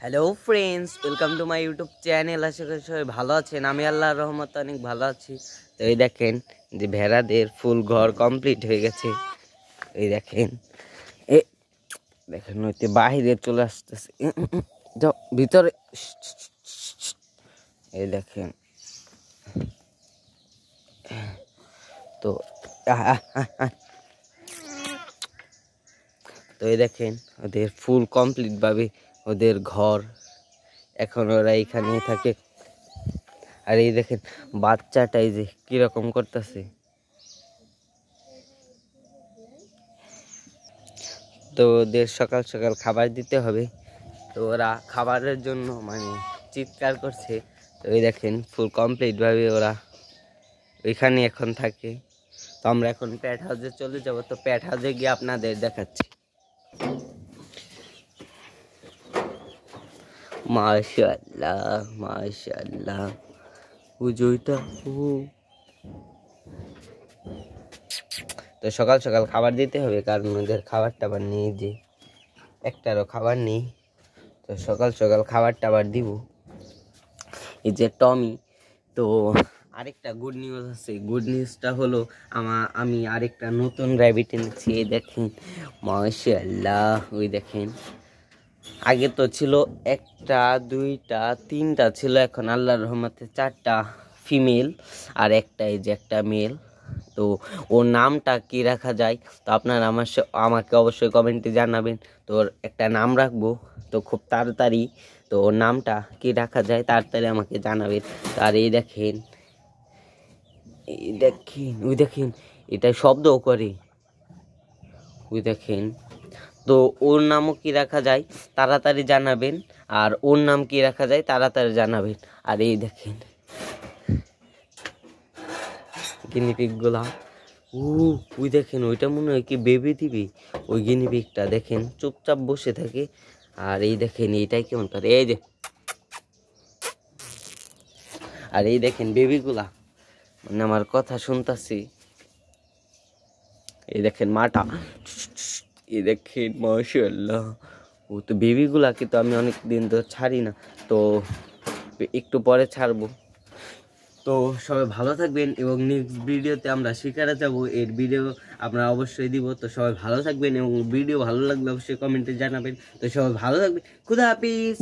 Hello friends, welcome to my YouTube channel. আশা করি সবাই ভালো আছেন। আমি আল্লাহর রহমতে অনেক ভালো আছি। তো এই দেখেন যে ভেড়াদের ফুল ঘর কমপ্লিট হয়ে গেছে। এই দেখেন দেখেন ওইতে বাহিরে চলে আসতেছে, যাও ভিতরে। এই দেখেন তো তো এই দেখেন ওদের ফুল কমপ্লিট ভাবে ওদের ঘর, এখন ওরা এখানেই থাকে। আর এই দেখেন বাচ্চাটাই যে কিরকম করতেছে। তো ওদের সকাল সকাল খাবার দিতে হবে, তো ওরা খাবারের জন্য চিৎকার করছে। তো এই দেখেন ফুল কমপ্লিট ভাবে ওরা ওইখানে এখন থাকে। তো আমরা এখন প্যাট হাউসে চলে যাব। তো প্যাট হাউসে গিয়ে আপনাদের দেখাচ্ছি। মাশাআল্লাহ মাশাআল্লাহ, পুজোটা তো সকাল সকাল খাবার দিতে হবে, কারণ ওদের খাবার টাবার নেই, যে একটারও খাবার নেই। তো সকাল সকাল খাবার টাবার দিব। এই যে টমি, তো আরেকটা গুড নিউজ আছে। গুড নিউজটা হলো আমি আরেকটা নতুন র্যাবিট এনেছি। এই দেখেন মাশাআল্লাহ, ওই দেখেন আগে তো ছিল একটা দুইটা তিনটা ছিল, এখন আল্লাহর রহমতে চারটা ফিমেল আর একটা এই যে একটা মেল। তো ওর নামটা কি রাখা যায়, তো আপনারা আমাকে অবশ্যই কমেন্টে জানাবেন। তো ওর একটা নাম রাখবো, তো খুব তাড়াতাড়ি। তো ওর নামটা কি রাখা যায় তাড়াতাড়ি আমাকে জানাবেন। আর এই দেখেন ওই দেখেন এটা শব্দও করে, ওই দেখেন। তো ওর নামও কি রাখা যায় তাড়াতাড়ি জানাবেন, আর ওর নাম কি রাখা যায় তাড়াতাড়ি জানাবেন। আর এই দেখেন গিনিপিগগুলা, ওই দেখেন ওইটা মনে হয় কি বেবি দিবি। ওই গিনিপিগটা দেখেন চুপচাপ বসে থাকে। আর এই দেখেন এইটাই কেমন করে, এই যে। আর এই দেখেন বেবিগুলা আমার কথা শুনতাছি। এই দেখেন মাটা, এই দেখেন মাশাআল্লাহ। ও তো বেবিগুলাকে তো আমি অনেক দিন তো ছাড়ি না, তো একটু পরে ছাড়বো। তো সবাই ভালো থাকবেন, এবং নেক্সট ভিডিওতে আমরা শিকারে যাব, এর ভিডিও আমরা অবশ্যই দিব। তো সবাই ভালো থাকবেন, এবং ভিডিও ভালো লাগলে অবশ্যই কমেন্টে জানাবেন। তো সবাই ভালো থাকবেন, খুদা হাফিজ।